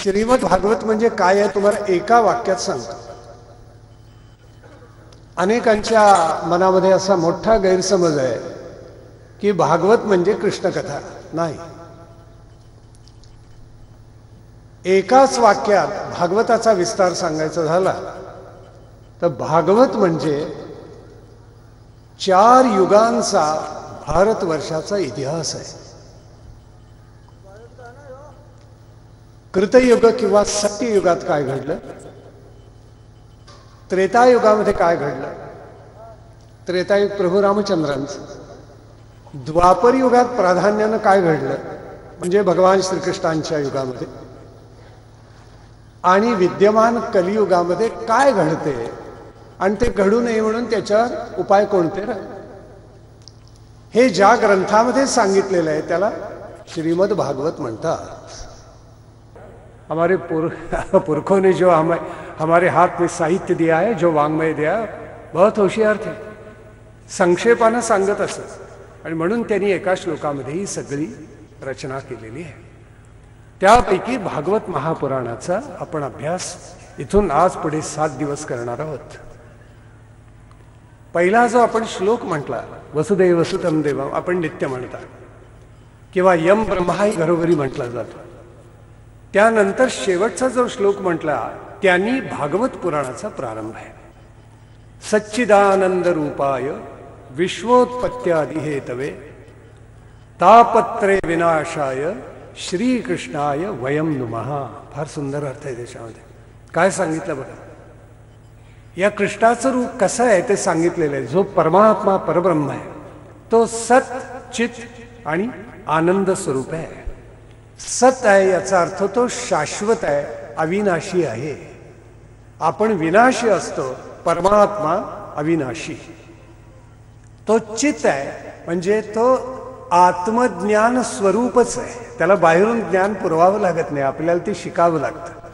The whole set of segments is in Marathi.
श्रीमद भागवत म्हणजे काय आहे तुम्हाला एका वाक्यात सांगतो. अनेकांच्या मनामध्ये असा मोठा गैरसमज आहे की भागवत म्हणजे कृष्णकथा. नाही, एकाच वाक्यात भागवताचा विस्तार सांगायचा झाला तर भागवत म्हणजे 4 युगांचा भारतवर्षाचा इतिहास आहे. कृतयुग किंवा सत्ययुगात काय घडलं, त्रेतायुगामध्ये काय घडलं, त्रेतायुग प्रभू रामचंद्रांचं, द्वापर युगात प्राधान्यानं काय घडलं म्हणजे भगवान श्रीकृष्णांच्या युगामध्ये, आणि विद्यमान कलियुगामध्ये काय घडते आणि ते घडू नये म्हणून त्याच्यावर उपाय कोणते, हे ज्या ग्रंथामध्ये सांगितलेलं आहे त्याला श्रीमद भागवत म्हणतात. हमारे पुरखों ने जो हमारे हाथ में साहित्य दिया है, जो वाङ्मय दिया, बहुत होशियार थे, संक्षेपानं सांगत असत आणि म्हणून त्यांनी एका श्लोकामध्ये ही सगळी रचना केलेली आहे. त्यापैकी भागवत महापुराणाचा आपण अभ्यास इथून आज पुढे 7 दिवस करणार आहोत. पहिला जो आपण श्लोक म्हटला, वसुदेव वसुतम देवम, आपण नित्य म्हणतात किंवा यम ब्रह्माही घरोघरी म्हटला जातो. त्यानंतर शेवटचा जो श्लोक म्हटला त्यांनी भागवत पुराणाचा प्रारंभ आहे. सच्चिदानंद रूपाय विश्वोत्पत्त्यादि हेतवे तापत्रे विनाशाय श्रीकृष्णाय वयम नुमः. फार सुंदर अर्थ आहे त्याच्यामध्ये. काय सांगितलं बघा, या कृष्णाचं रूप कसं आहे ते सांगितलेलं आहे. जो परमात्मा परब्रह्म आहे तो सत चित आणि आनंद स्वरूप आहे. सत आहे याचा अर्थ तो शाश्वत आहे, अविनाशी आहे. आपण विनाशी असतो, परमात्मा अविनाशी. तो चित आहे म्हणजे तो आत्मज्ञान स्वरूपच आहे, त्याला बाहेरून ज्ञान पुरवावं लागत नाही, आपल्याला ते शिकावं लागतं.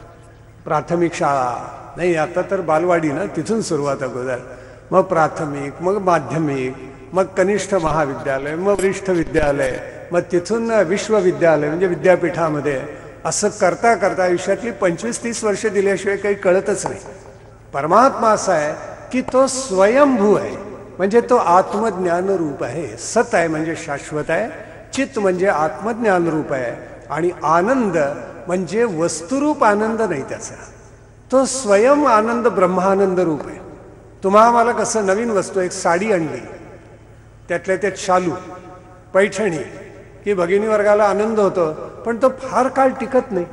प्राथमिक शाळा नाही, आता तर बालवाडी ना, तिथून सुरुवात अगोदर, मग प्राथमिक, मग माध्यमिक, मग कनिष्ठ महाविद्यालय, मग वरिष्ठ विद्यालय, मग तिथून विश्वविद्यालय म्हणजे विद्यापीठामध्ये, असं करता करता आयुष्यातली 25-30 वर्ष दिल्याशिवाय काही कळतच नाही. परमात्मा असा आहे की तो स्वयंभू आहे, म्हणजे तो आत्मज्ञान रूप आहे. सत आहे म्हणजे शाश्वत आहे, चित म्हणजे आत्मज्ञान रूप आहे, आणि आनंद म्हणजे वस्तुरूप आनंद नाही त्याचा, तो स्वयं आनंद ब्रह्मानंद रूप आहे. तुम्हा मला कसं नवीन वस्तू, एक साडी आणली, त्यातल्या त्यात शालू पैठणी, की भगिनी वर्गाला आनंद होतो, पण तो फार काळ टिकत नाही.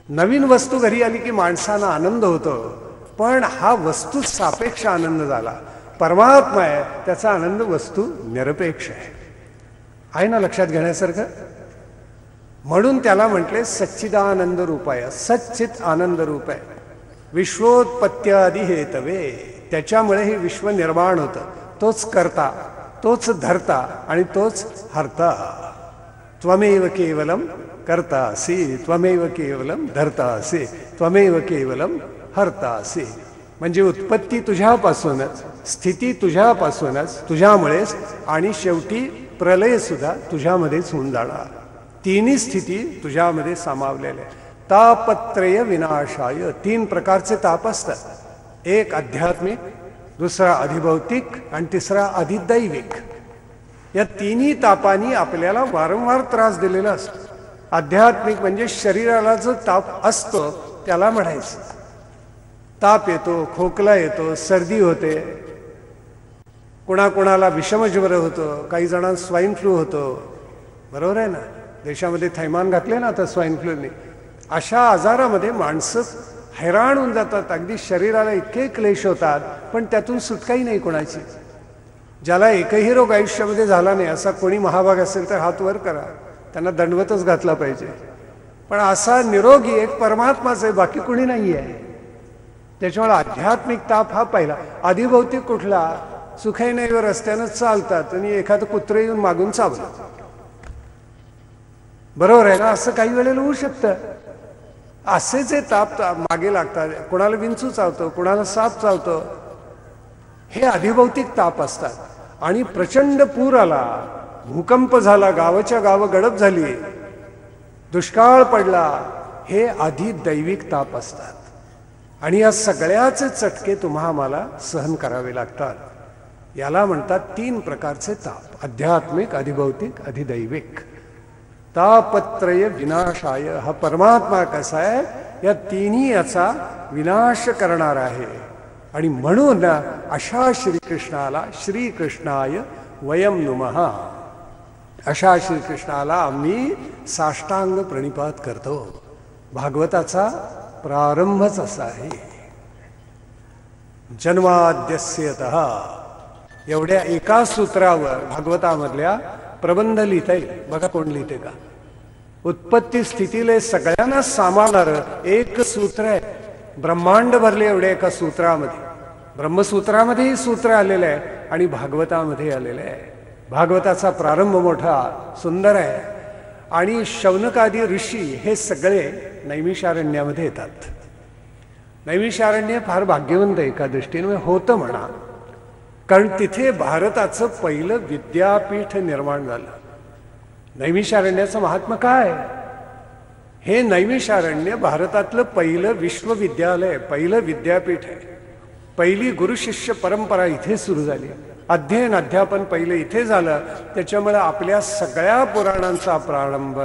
नवीन वस्तू घरी आली की माणसाला आनंद होतो, पण हा वस्तू सापेक्ष आनंद झाला. परमात्मा आहे त्याचा आनंद वस्तू निरपेक्ष आहे ना, लक्षात घेण्यासारखं. म्हणून त्याला म्हटले सच्चिदानंद रूपाय, सच्चित आनंद रूप आहे. विश्वोत्पत्त्यादि हेतवे, त्याच्यामुळे हे विश्व निर्माण होतं. तोच करता, तोच धरता आणि तोच हरता. त्वमेव केवलम कर्तासि, त्वमेव केवलम धर्तासि, त्वमेव केवलम हर्तासि. म्हणजे उत्पत्ती तुझ्यापासूनच, स्थिती तुझ्यापासूनच, तुझ्यामुळेच, आणि शेवटी प्रलय सुद्धा तुझ्यामध्येच होऊन जाणार. तिन्ही स्थिती तुझ्यामध्ये सामावलेल्या. तापत्रय विनाशाय, 3 प्रकारचे ताप असतात. एक आध्यात्मिक, दुसरा अधिभौतिक आणि तिसरा अधिदैविक. या तिन्ही तापांनी आपल्याला वारंवार त्रास दिलेला असतो. आध्यात्मिक म्हणजे शरीराला जो ताप असतो त्याला म्हणायचं. ताप येतो, खोकला येतो, सर्दी होते, कोणाकोणाला विषमज्वर होतो, काही जणांना स्वाईन फ्लू होतो. बरोबर आहे ना, देशामध्ये थैमान घातले ना आता स्वाईन फ्लूने. अशा आजारामध्ये माणसं हैराण होऊन जातात, अगदी शरीराला इतके क्लेश होतात, पण त्यातून सुटकाही नाही कोणाची. ज्याला एकही रोग आयुष्यामध्ये झाला नाही असा कोणी महाभाग असेल तर हात वर करा, त्यांना दंडवतच घातला पाहिजे. पण असा निरोगी एक परमात्माच आहे, बाकी कोणी नाही आहे. त्याच्यामुळे आध्यात्मिक ताप हा पहिला. अधिभौतिक कुठला, सुखैनैव रस्त्यानं चालतात आणि एखादं कुत्र येऊन मागून चावलं, बरोबर आहे ना, असं काही वेळेला होऊ शकतं. असे जे ताप मागे लागतात, कोणाला विंचू चावतो, कोणाला साप चावतो, हे अधिभौतिक ताप असतात. आणि प्रचंड पूर आला, भूकंप झाला, गावाच्या गावं गडप झाली, दुष्काळ पडला, हे अधिदैविक ताप असतात. आणि या सगळ्याचे चटके तुम्हा आम्हाला सहन करावे लागतात. याला म्हणतात 3 प्रकारचे ताप, आध्यात्मिक, अधिभौतिक, अधिदैविक. तापत्रय विनाशाय, हा परमात्मा कसा आहे, या तिन्ही याचा विनाश करणार आहे. आणि म्हणून अशा श्रीकृष्णाला, श्रीकृष्णाय वयम नुमः, अशा श्रीकृष्णाला आम्ही साष्टांग प्रणिपात करतो. भागवताचा प्रारंभच असा आहे. जन्माद्यस्यतः, एवढ्या एका सूत्रावर भागवतामधल्या प्रबंध लिहिता येईल. बघा कोण लिहिते का. उत्पत्ती स्थितीले सगळ्यांना सामावणार एक सूत्र आहे. ब्रह्मांड भरले एवढे एका सूत्रामध्ये. ब्रह्मसूत्रामध्येही सूत्र आलेलं आहे आणि भागवतामध्ये आलेलं आहे. भागवताचा प्रारंभ मोठा सुंदर आहे. आणि शौनकादी ऋषी हे सगळे नैमिषारण्यामध्ये येतात. नैमिषारण्य फार भाग्यवंत एका दृष्टीने होतं म्हणा, कारण तिथे भारताचं पहिलं विद्यापीठ निर्माण झालं. नैमिषारण्याचं महात्म्य काय. हे नैमिषारण्य भारतातलं पहिलं विश्वविद्यालय, पहिलं विद्यापीठ आहे. पहिली गुरुशिष्य परंपरा इथे सुरू झाली. अध्ययन अध्यापन पहिले इथे झालं. त्याच्यामुळे आपल्या सगळ्या पुराणांचा प्रारंभ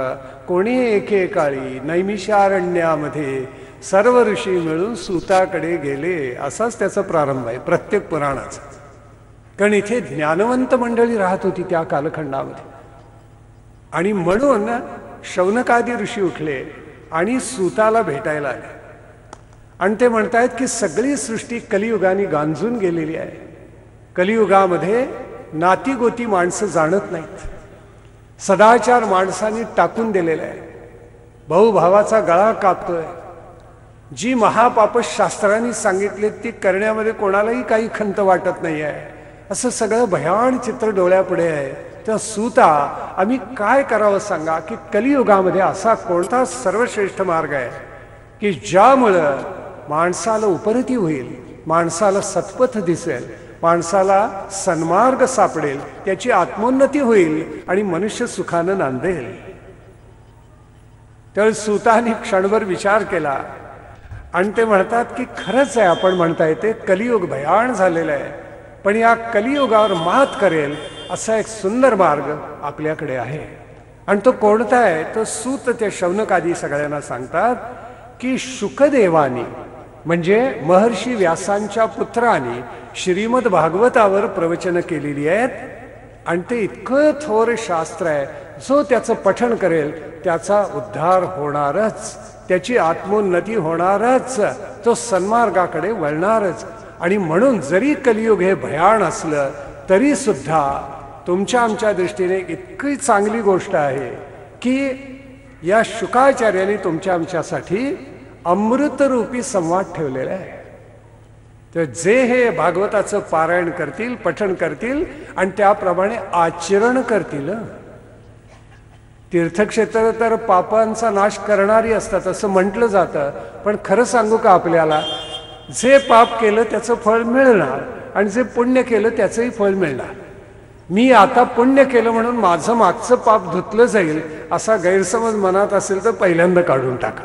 कोणी एकेकाळी नैमिषारण्यामध्ये सर्व ऋषी मिळून सूताकडे गेले, असाच त्याचा प्रारंभ आहे प्रत्येक पुराणाचा. कारण इथे ज्ञानवंत मंडळी राहत होती त्या कालखंडामध्ये. आणि म्हणून शौनकादी ऋषी उठले आणि सूताला भेटायला आले. आणि ते म्हणतायत की सगळी सृष्टी कलियुगाने गांजून गेलेली आहे. कलियुगामध्ये नातीगोती माणसं जाणत नाहीत. सदाचार माणसांनी टाकून दिलेला आहे. भाऊ भावाचा गळा कापतोय. जी महापाप शास्त्रांनी सांगितले ती करण्यामध्ये कोणालाही काही खंत वाटत नाही आहे. असं सगळं भयान चित्र डोळ्यापुढे आहे. तर सूता, आम्ही काय करावं सांगा की कलियुगामध्ये असा कोणता सर्वश्रेष्ठ मार्ग आहे की ज्यामुळं माणसाला उपरती होईल, माणसाला सत्पथ दिसेल, माणसाला सन्मार्ग सापडेल, त्याची आत्मोन्नती होईल आणि मनुष्य सुखानं नांदेल. तर सूताने क्षणभर विचार केला आणि ते म्हणतात की खरंच आहे, आपण म्हणता येते कलियुग भयान झालेलं आहे, पण या कलियुगावर मात करेल असा एक सुंदर मार्ग आपल्याकडे आहे. आणि तो कोणता आहे. तो सूत त्या शौनकादी सगळ्यांना सांगतात की शुकदेवानी म्हणजे महर्षी व्यासांच्या पुत्रांनी श्रीमद भागवतावर प्रवचन केलेली आहेत. आणि ते इतकं थोर शास्त्र आहे, जो त्याचं पठण करेल त्याचा उद्धार होणारच, त्याची आत्मोन्नती होणारच, तो सन्मार्गाकडे वळणारच. आणि म्हणून जरी कलियुग हे भयान असलं तरी सुद्धा तुमच्या आमच्या दृष्टीने इतकी चांगली गोष्ट आहे की या शुकाचार्याने तुमच्या आमच्यासाठी अमृतरूपी संवाद ठेवलेला आहे. तर जे हे भागवताचं पारायण करतील, पठण करतील आणि त्याप्रमाणे आचरण करतील. तीर्थक्षेत्र तर पापांचा नाश करणारी असतात असं म्हटलं जातं, पण खरं सांगू का आपल्याला, जे पाप केलं त्याचं फळ मिळणार आणि जे पुण्य केलं त्याचंही फळ मिळणार. मी आता पुण्य केलं म्हणून माझं मागचं पाप धुतलं जाईल असा गैरसमज मनात असेल तर पहिल्यांदा काढून टाका.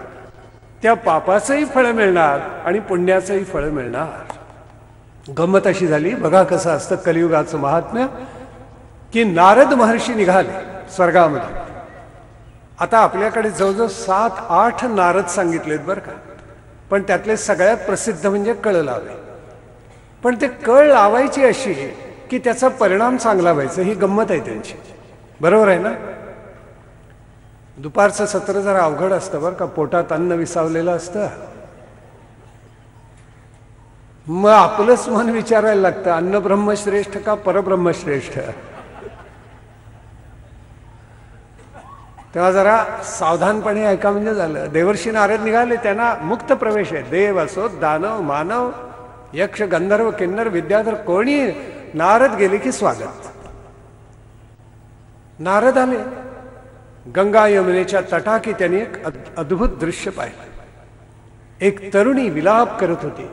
त्या पापाचंही फळ मिळणार आणि पुण्याचंही फळ मिळणार. गंमत अशी झाली, बघा कसं असतं कलियुगाचं महात्म्य, की नारद महर्षी निघाले स्वर्गामध्ये. आता आपल्याकडे जवळजवळ 7-8 नारद सांगितलेत बरं का, पण त्यातले सगळ्यात प्रसिद्ध म्हणजे कळ लावे. पण ते कळ लावायची अशी की त्याचा परिणाम चांगला व्हायचा, ही गंमत आहे त्यांची. बरोबर आहे ना. दुपारचं सत्र जरा अवघड असतं बरं का, पोटात अन्न विसावलेलं असतं. मग आपलंच मन विचारायला लागतं, अन्न ब्रह्मश्रेष्ठ का परब्रह्मश्रेष्ठ. तेव्हा जरा सावधानपणे ऐका म्हणजे झालं. देवर्षी नारद निघाले, त्यांना मुक्त प्रवेश आहे. देव असो, दानव, मानव, यक्ष, गंधर्व, किन्नर, विद्याधर, कोणी नारद गेले की स्वागत. नारद आले. गंगा यमुनेच्या तटाकी त्यांनी एक अद्भुत दृश्य पाहिलं. एक तरुणी विलाप करत होती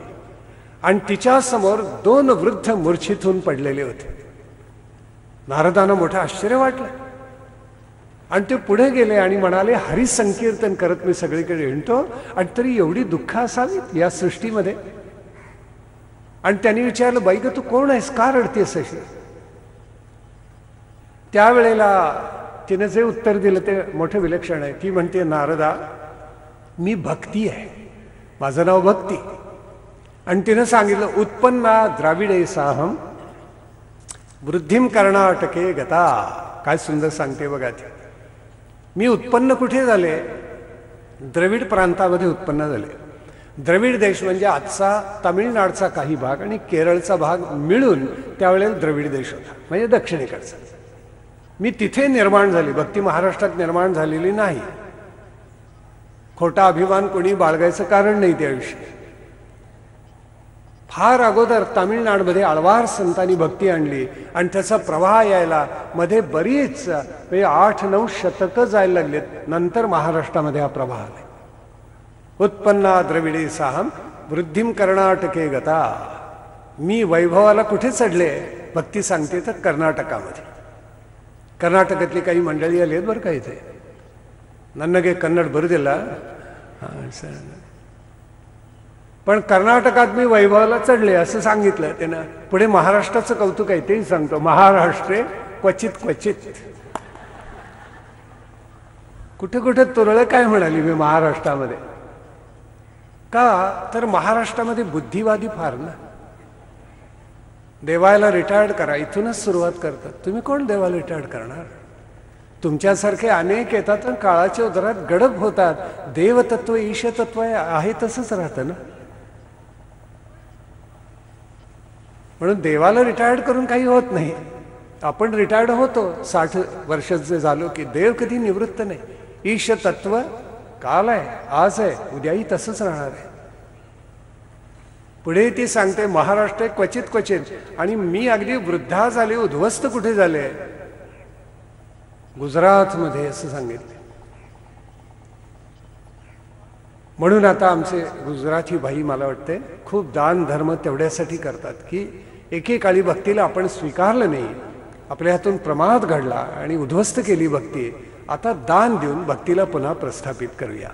आणि तिच्या समोर 2 वृद्ध मूर्छित होऊन पडलेले होते. नारदांना मोठं आश्चर्य वाटलं. आणि ते पुढे गेले आणि म्हणाले, हरिसंकीर्तन करत मी सगळीकडे हिंडतो, आणि तरी एवढी दुःख असावीत या सृष्टीमध्ये. आणि त्यांनी विचारलं, बाई ग तू कोण आहेस, का रडतेस अशी? त्यावेळेला तिने जे उत्तर दिलं ते मोठं विलक्षण आहे. ती म्हणते, नारदा मी भक्ती आहे, माझं नाव भक्ती. आणि तिनं सांगितलं, उत्पन्ना द्राविडे साहम वृद्धिम कर्नाटके गता. काय सुंदर सांगते बघा ती. मी उत्पन्न कुठे झाले? द्रविड प्रांतामध्ये उत्पन्न झाले. द्रविड देश म्हणजे आजचा तामिळनाडचा काही भाग आणि केरळचा भाग मिळून त्यावेळेला द्रविड देश होता, म्हणजे दक्षिणेकडचा. मी तिथे निर्माण झाली, भक्ती महाराष्ट्रात निर्माण झालेली नाही. खोटा अभिमान कोणी बाळगायचं कारण नाही त्याविषयी. फार अगोदर तामिळनाडूमध्ये आळवार संतांनी भक्ती आणली आणि त्याचा प्रवाह यायला मध्ये बरीच म्हणजे 8-9 शतकं जायला लागलेत. नंतर महाराष्ट्रामध्ये हा प्रवाह आला. उत्पन्ना द्रविडे साहम वृद्धिम कर्नाटके गता. मी वैभवाला कुठे चढले? भक्ती सांगते तर कर्नाटकामध्ये. कर्नाटकातली काही मंडळी आली आहेत बरं का इथे. नन्नगे कन्नड बरुदिಲ್ಲ, पण कर्नाटकात मी वैभवाला चढले असं सांगितलं त्यानं. पुढे महाराष्ट्राचं कौतुक आहे तेही सांगतो. महाराष्ट्रे क्वचित क्वचित. कुठे कुठे तुरळं काय म्हणाली मी महाराष्ट्रामध्ये. का तर महाराष्ट्रामध्ये बुद्धिवादी फार ना. देवाला रिटायर्ड करा इथूनच सुरुवात करतात. तुम्ही कोण देवाला रिटायर्ड करणार? तुमच्यासारखे अनेक येतात आणि काळाच्या उदरात गडप होतात. देवतत्व ईशतत्व आहे तसंच राहतं ना. म्हणून देवाला रिटायर्ड करून काही होत नाही. आपण रिटायर्ड होतो 60 वर्षाचे झालो की. देव कधी निवृत्त नाही. ईशतत्व काल आहे, आज आहे, उद्याही तसंच राहणार आहे. पुढे ती सांगते, महाराष्ट्र क्वचित क्वचित. आणि मी अगदी वृद्धा झाले, उद्ध्वस्त कुठे झाले? गुजरातमध्ये असं सांगितले. म्हणून आता आमचे गुजराती भाई मला वाटते खूप दान धर्म तेवढ्यासाठी करतात की एकेकाळी भक्तीला आपण स्वीकारलं नाही, आपल्या हातून प्रमाद घडला आणि उद्ध्वस्त केली भक्ती. आता दान देऊन भक्तीला पुन्हा प्रस्थापित करूया.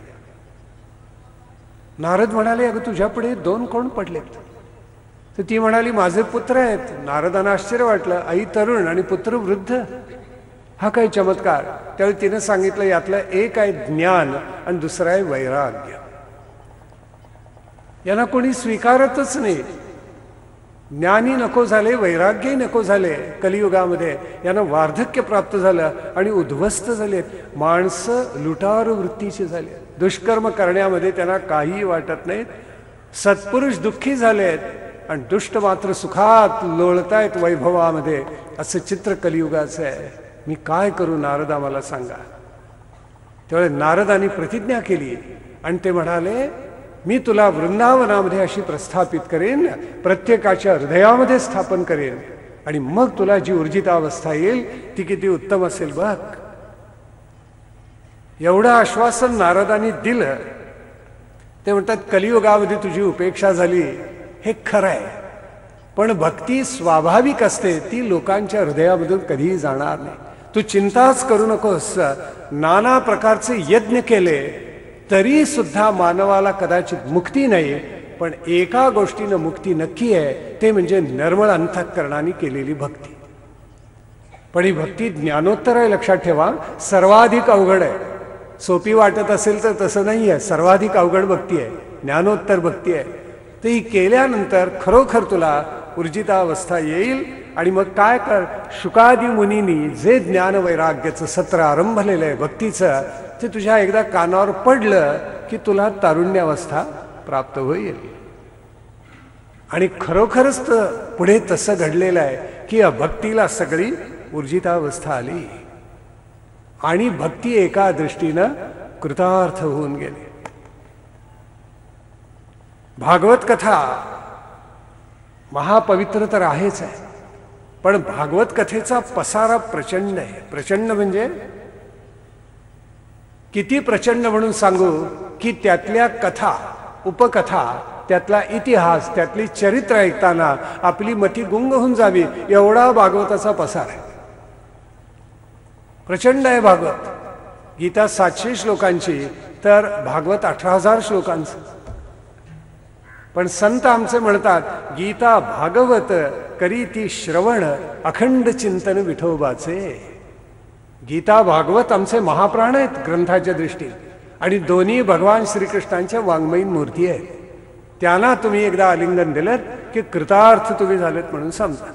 नारद म्हणाले, अगं तुझ्या पुढे 2 कोण पडलेत? तर ती म्हणाली, माझे पुत्र आहेत. नारदांना आश्चर्य वाटलं, आई तरुण आणि पुत्र वृद्ध, हा काय चमत्कार. त्यावेळी तिने सांगितलं, यातलं एक आहे ज्ञान आणि दुसरं आहे वैराग्य. यांना कोणी स्वीकारतच नाही. ज्ञानी नको झाले, वैराग्यही नको झाले. कलियुगामध्ये यांना वार्धक्य प्राप्त झालं आणि उद्ध्वस्त झालेत. माणसं लुटारू वृत्तीचे झाले. दुष्कर्म करण्यामध्ये त्यांना काहीही वाटत नाहीत. सत्पुरुष दुःखी झालेत आणि दुष्ट मात्र सुखात लोळतायत वैभवामध्ये. असं चित्र कलियुगाचं आहे. मी काय करू नारदा, मला सांगा. त्यावेळी नारदांनी प्रतिज्ञा केली आणि ते म्हणाले, मी तुला वृंदावनामध्ये अशी प्रस्थापित करेन, प्रत्येकाच्या हृदयामध्ये स्थापन करेन आणि मग तुला जी ऊर्जितावस्था येईल ती किती उत्तम असेल बघ. एवढं आश्वासन नारदांनी दिलं. ते म्हणतात, कलियुगामध्ये तुझी उपेक्षा झाली हे खरं आहे, पण भक्ती स्वाभाविक असते, ती लोकांच्या हृदयामधून कधीही जाणार नाही. तू चिंताच करू नकोस. नाना प्रकारचे यज्ञ केले तरी सुद्धा मानवाला कदाचित मुक्ती नाही, पण एका गोष्टीनं मुक्ती नक्की आहे, ते म्हणजे निर्मळ अंतःकरणाने केलेली भक्ती. पण ही भक्ती ज्ञानोत्तर आहे, लक्षात ठेवा. सर्वाधिक अवघड आहे. सोपी वाटत असेल तर तसं नाही आहे. सर्वाधिक अवघड भक्ती आहे, ज्ञानोत्तर भक्ती आहे. तर ही केल्यानंतर खरोखर तुला ऊर्जितावस्था येईल. आणि मग काय कर, शुकादी मुनींनी जे ज्ञान वैराग्याचं सत्र आरंभलेलं आहे भक्तीचं, ते तुझ्या एकदा कानावर पडलं की तुला तारुण्यावस्था प्राप्त होईल. आणि खरोखरच पुढे तसं घडलेलं आहे की भक्तीला सगळी ऊर्जितावस्था आली आणि भक्ती एका दृष्टीनं कृतार्थ होऊन गेली. भागवत कथा महापवित्र तर आहेच आहे, पण भागवत कथेचा पसारा प्रचंड आहे. प्रचंड म्हणजे किती प्रचंड म्हणून सांगू की त्यातल्या कथा, उपकथा, त्यातला इतिहास, त्यातली चरित्र ऐकताना आपली मती गुंग होऊन जावी एवढा भागवताचा पसार आहे. प्रचंड आहे भागवत. गीता 700 श्लोकांची, तर भागवत 18,000 श्लोकांचं. पण संत आमचे म्हणतात गीता भागवत करी ती श्रवण अखंड चिंतन विठोबाचे. गीता भागवत आमचे महाप्राण आहेत ग्रंथाच्या दृष्टीने, आणि दोन्ही भगवान श्रीकृष्णांच्या वाङ्मयीन मूर्ती आहेत. त्यांना तुम्ही एकदा आलिंगन दिलं की कृतार्थ तुम्ही झालेत म्हणून समजा.